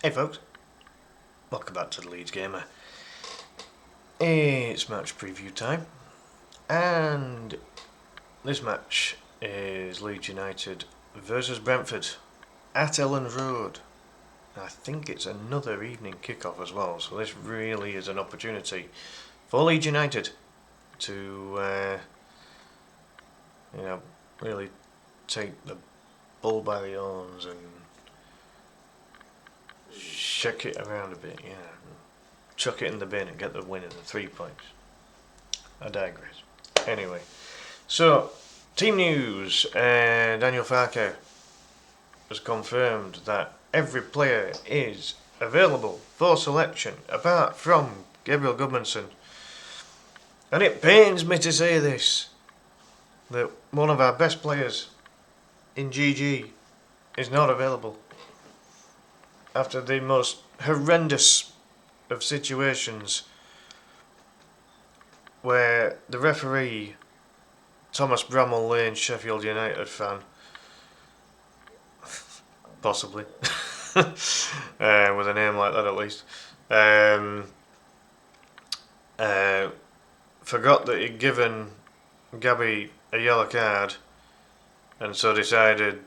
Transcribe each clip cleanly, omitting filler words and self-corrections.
Hey folks, welcome back to the Leeds Gamer. It's match preview time, and this match is Leeds United versus Brentford at Elland Road. I think it's another evening kickoff as well, so this really is an opportunity for Leeds United to really take the bull by the horns and shake it around a bit, chuck it in the bin and get the win of the 3 points. I digress. Anyway, so team news. Daniel Farke has confirmed that every player is available for selection apart from Gabriel Goodmanson. And it pains me to say this, that one of our best players in GG is not available. After the most horrendous of situations where the referee, Thomas Bramall Lane, Sheffield United fan, possibly, with a name like that at least, forgot that he'd given Gabby a yellow card, and so decided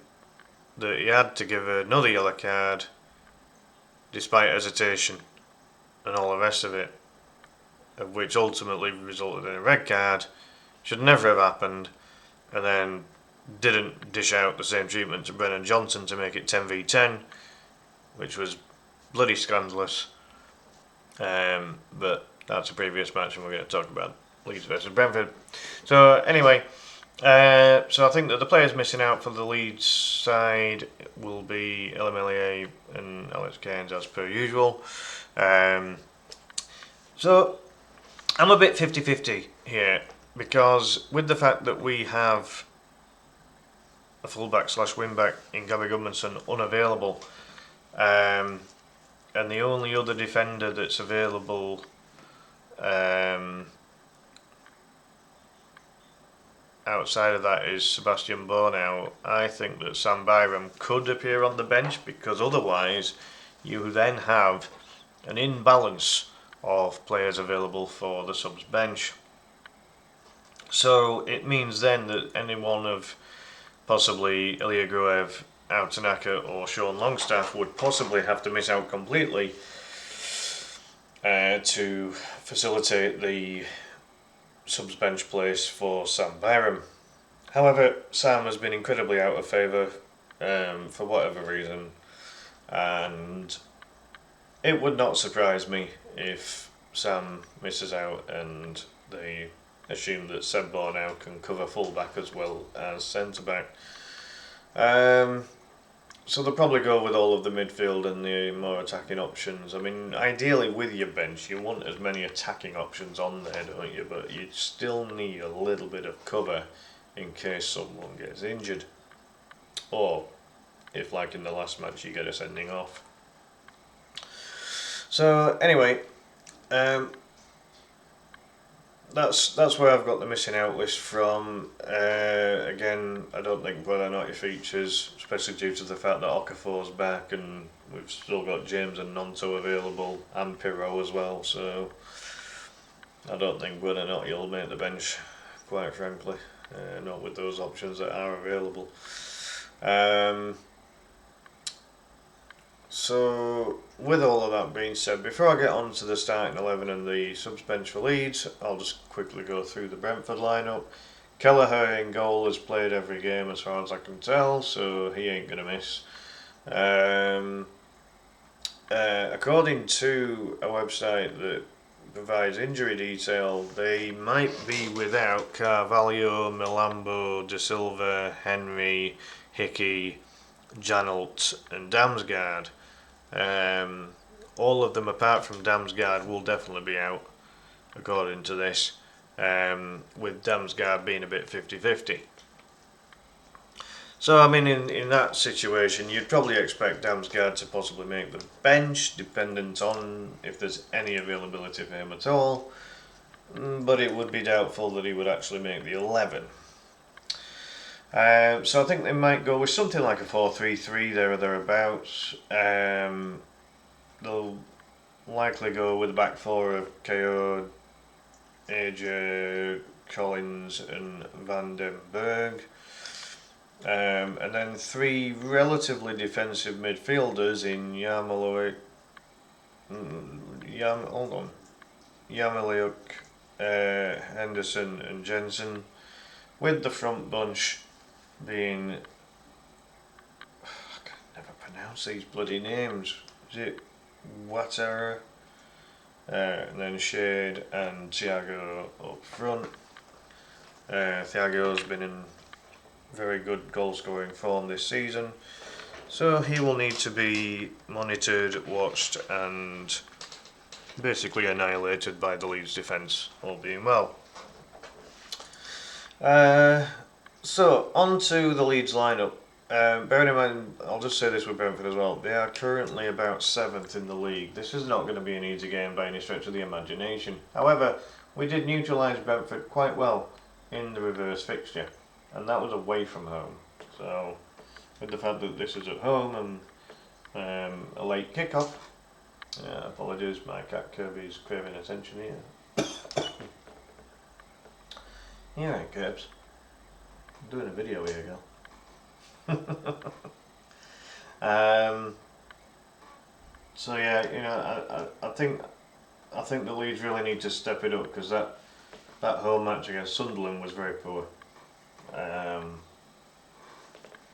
that he had to give her another yellow card despite hesitation and all the rest of it, of which ultimately resulted in a red card. Should never have happened, and then didn't dish out the same treatment to Brennan Johnson to make it 10v10, which was bloody scandalous. But that's a previous match, and we're going to talk about Leeds versus Brentford. So anyway, so I think that the players missing out for the Leeds side will be Elimelier and Alex Cairns as per usual. So I'm a bit 50-50 here, because with the fact that we have a fullback / wingback in Gabby Goodmanson unavailable, and the only other defender that's available outside of that is Sebastian Bornau, I think that Sam Byram could appear on the bench, because otherwise you then have an imbalance of players available for the subs bench. So it means then that any one of possibly Ilya Gruev, Autanaka or Sean Longstaff would possibly have to miss out completely to facilitate the subs bench place for Sam Byram. However, Sam has been incredibly out of favour for whatever reason, and it would not surprise me if Sam misses out and they assume that Seb Bornau can cover full-back as well as centre-back. So they'll probably go with all of the midfield and the more attacking options. I mean, ideally with your bench, you want as many attacking options on there, don't you? But you still need a little bit of cover in case someone gets injured. Or, if like in the last match, you get a sending off. So, anyway, that's where I've got the missing out list from. Again, I don't think whether or not he features, especially due to the fact that Okafor's back and we've still got James and Nonto available, and Pirro as well, so I don't think whether or not he'll make the bench, quite frankly, not with those options that are available. So, with all of that being said, before I get on to the starting 11 and the subs bench for Leeds, I'll just quickly go through the Brentford lineup. Kelleher in goal has played every game as far as I can tell, so he ain't going to miss. According to a website that provides injury detail, they might be without Carvalho, Milambo, De Silva, Henry, Hickey, Janelt and Damsgaard. All of them apart from Damsgaard will definitely be out, according to this, with Damsgaard being a bit 50-50. So I mean, in that situation, you'd probably expect Damsgaard to possibly make the bench, dependent on if there's any availability for him at all, but it would be doubtful that he would actually make the 11. So I think they might go with something like a 4-3-3 there or thereabouts. they'll likely go with the back four of KO, AJ, Collins and Van den Berg. And then three relatively defensive midfielders in Yarmoliuk, Henderson and Jensen, with the front bunch being, I can never pronounce these bloody names. Is it Watara? And then Shade and Thiago up front. Thiago's been in very good goal scoring form this season, so he will need to be monitored, watched and basically annihilated by the Leeds defence, all being well. So on to the Leeds lineup. Bearing in mind, I'll just say this with Brentford as well, they are currently about 7th in the league. This is not going to be an easy game by any stretch of the imagination. However, we did neutralise Brentford quite well in the reverse fixture, and that was away from home. So with the fact that this is at home and a late kickoff, apologies, my cat Kirby is craving attention here. You alright, Kirbs? I'm doing a video here, girl. So yeah, you know, I think the Leeds really need to step it up, because that home match against Sunderland was very poor.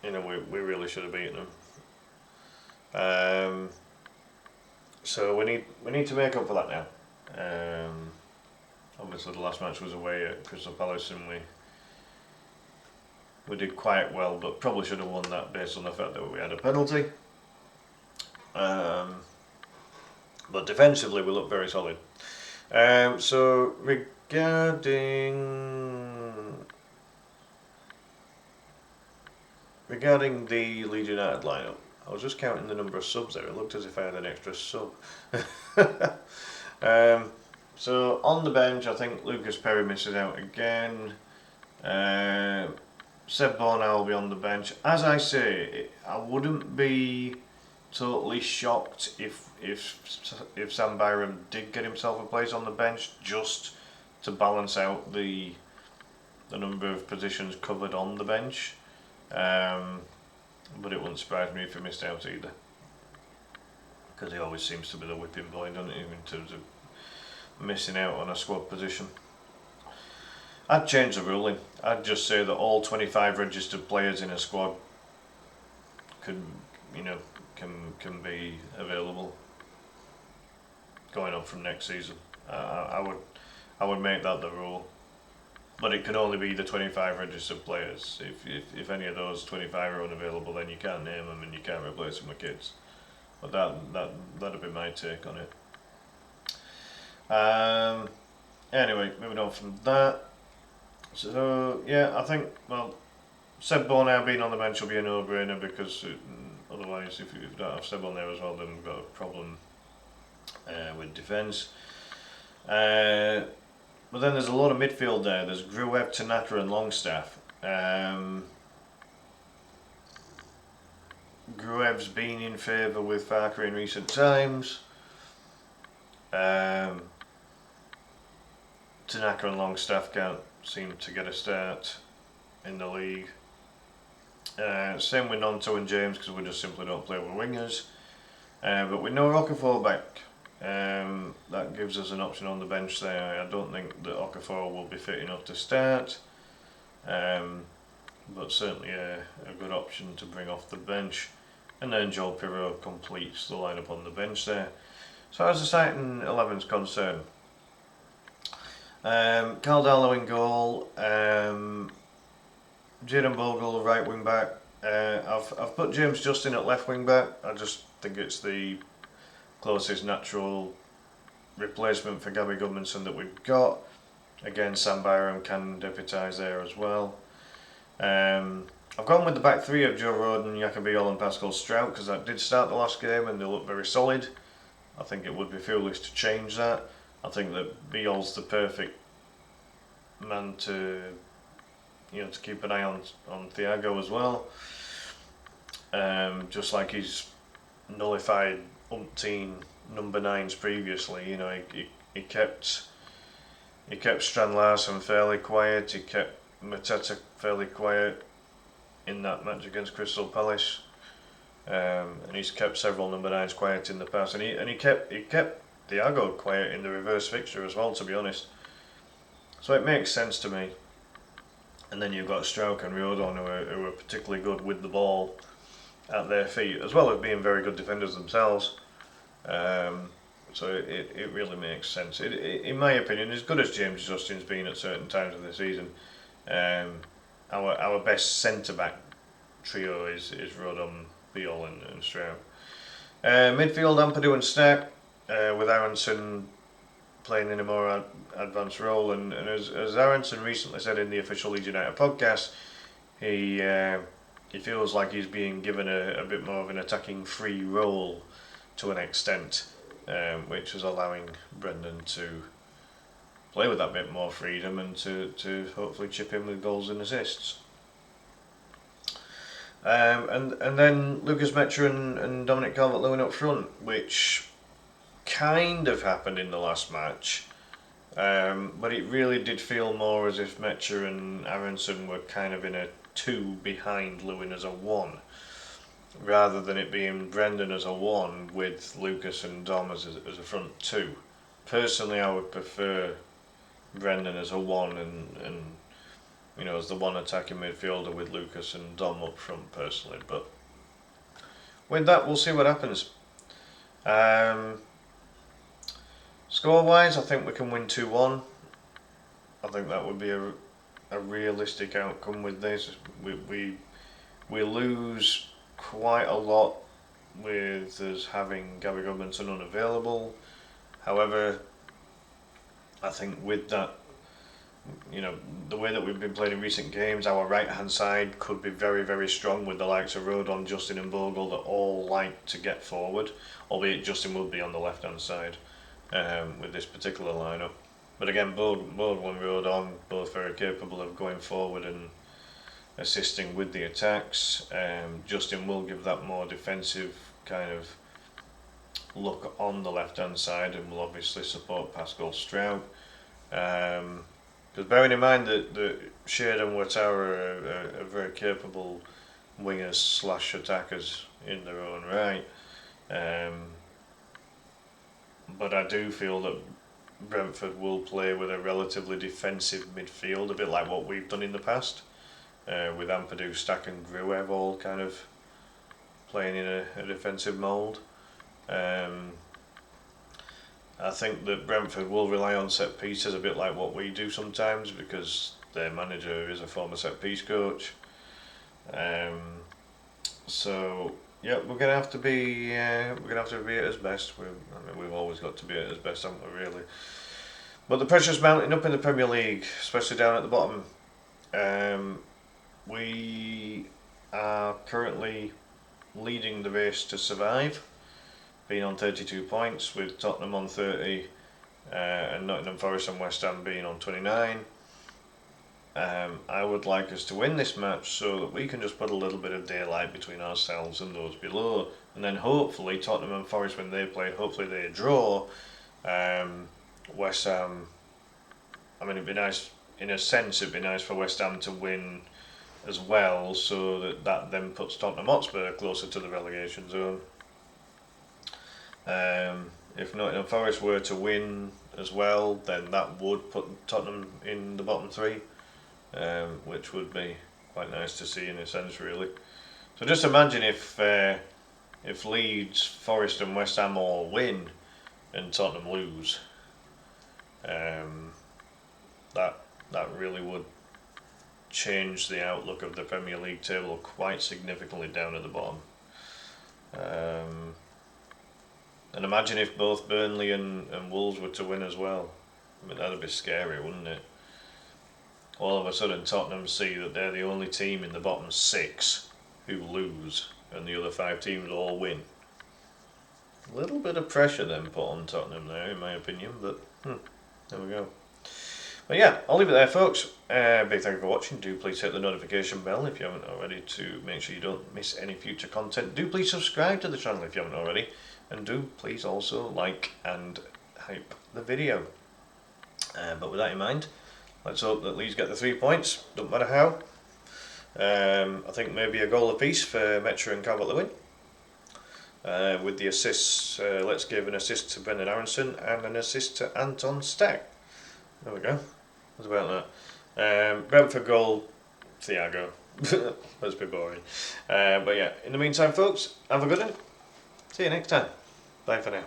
You know, we really should have beaten them. So we need to make up for that now. Obviously the last match was away at Crystal Palace and we did quite well, but probably should have won that based on the fact that we had a penalty. But defensively we look very solid. So regarding the Leeds United lineup, I was just counting the number of subs there. It looked as if I had an extra sub. So on the bench, I think Lucas Perry misses out again. Seb Bornau will be on the bench. As I say, I wouldn't be totally shocked if Sam Byram did get himself a place on the bench, just to balance out the number of positions covered on the bench. But it wouldn't surprise me if he missed out either, because he always seems to be the whipping boy, doesn't he, in terms of missing out on a squad position. I'd change the ruling. I'd just say that all 25 registered players in a squad can be available going on from next season. I would make that the rule, but it can only be the 25 registered players. If any of those 25 are unavailable, then you can't name them and you can't replace them with kids. But that'd be my take on it. Anyway, moving on from that. So yeah, I think, well, Seb Bornau being on the bench will be a no-brainer, because otherwise, if you don't have Seb on there as well, then we've got a problem with defence. But then there's a lot of midfield there. There's Gruev, Tanaka and Longstaff. Gruev's been in favour with Farker in recent times. Tanaka and Longstaff can't seem to get a start in the league. Same with Nonto and James, because we just simply don't play with wingers. But with no Okafor back, that gives us an option on the bench there. I don't think that Okafor will be fit enough to start, but certainly a good option to bring off the bench. And then Joel Pirro completes the lineup on the bench there. So as the starting 11's concerned, Carl Darlow in goal, Jadon Bogle right wing back. I've put James Justin at left wing back. I just think it's the closest natural replacement for Gabby Goodmanson that we've got. Again, Sam Byram can deputise there as well. I've gone with the back three of Joe Rodon, Jacobiol and Pascal Strout, because that did start the last game and they look very solid. I think it would be foolish to change that. I think that Biol's the perfect man to keep an eye on Thiago as well. Just like he's nullified umpteen number 9s previously. You know, he kept Strand Larsen fairly quiet. He kept Mateta fairly quiet in that match against Crystal Palace, and he's kept several number 9s quiet in the past. And he kept Thiago quiet in the reverse fixture as well, to be honest. So it makes sense to me. And then you've got Strauch and Rodon who are particularly good with the ball at their feet, as well as being very good defenders themselves. So it really makes sense. In my opinion, as good as James Justin's been at certain times of the season, our best centre-back trio is Rodon, Beal and Strauch. Midfield, Ampadu and Stack, with Aronson playing in a more advanced role, and as Aronson recently said in the official Leeds United podcast, he feels like he's being given a bit more of an attacking free role to an extent, which is allowing Brendan to play with that bit more freedom and to hopefully chip in with goals and assists. And then Lucas Metra and Dominic Calvert-Lewin up front, which kind of happened in the last match, but it really did feel more as if Metra and Aronson were kind of in a 2 behind Lewin as a 1, rather than it being Brendan as a 1 with Lucas and Dom as a front 2. Personally, I would prefer Brendan as a 1 and you know, as the one attacking midfielder with Lucas and Dom up front personally, but with that we'll see what happens. Score wise, I think we can win 2-1. I think that would be a realistic outcome with this. We lose quite a lot with us having Gary Goodmanson unavailable. However, I think with that, you know, the way that we've been playing in recent games, our right hand side could be very, very strong with the likes of Rodon, Justin and Bogle that all like to get forward, albeit Justin will be on the left hand side with this particular lineup. But again, Bogle and Rodon both very capable of going forward and assisting with the attacks. Justin will give that more defensive kind of look on the left hand side and will obviously support Pascal Strauch. Because bearing in mind that Shade and Watara are very capable wingers / attackers in their own right. But I do feel that Brentford will play with a relatively defensive midfield, a bit like what we've done in the past, with Ampadu, Stack and Gruev all kind of playing in a defensive mould. I think that Brentford will rely on set pieces a bit like what we do sometimes, because their manager is a former set piece coach. So yeah, we're gonna have to be at his best. We've always got to be at his best, haven't we? Really. But the pressure's mounting up in the Premier League, especially down at the bottom. We are currently leading the race to survive, being on 32 points, with Tottenham on 30 and Nottingham Forest and West Ham being on 29. I would like us to win this match so that we can just put a little bit of daylight between ourselves and those below, and then hopefully Tottenham and Forest, when they play, hopefully they draw. West Ham, I mean, it'd be nice, in a sense it'd be nice for West Ham to win as well, so that then puts Tottenham Hotspur closer to the relegation zone. If Nottingham Forest were to win as well, then that would put Tottenham in the bottom 3, which would be quite nice to see in a sense, really. So just imagine if Leeds, Forest and West Ham all win and Tottenham lose. That really would change the outlook of the Premier League table quite significantly down at the bottom. And imagine if both Burnley and Wolves were to win as well. I mean, that'd be scary, wouldn't it? All of a sudden Tottenham see that they're the only team in the bottom 6 who lose, and the other 5 teams all win. A little bit of pressure then put on Tottenham there, in my opinion, but there we go. But yeah, I'll leave it there, folks. Big thank you for watching. Do please hit the notification bell if you haven't already to make sure you don't miss any future content. Do please subscribe to the channel if you haven't already. And do please also like and hype the video. But with that in mind, let's hope that Leeds get the 3 points, don't matter how. I think maybe a goal apiece for Metro and Calvert-Lewin. With the assists, let's give an assist to Brendan Aronson and an assist to Anton Steck. There we go. What's about that? Brentford goal, Thiago. Let's be boring. But yeah, in the meantime, folks, have a good one. See you next time. Bye for now.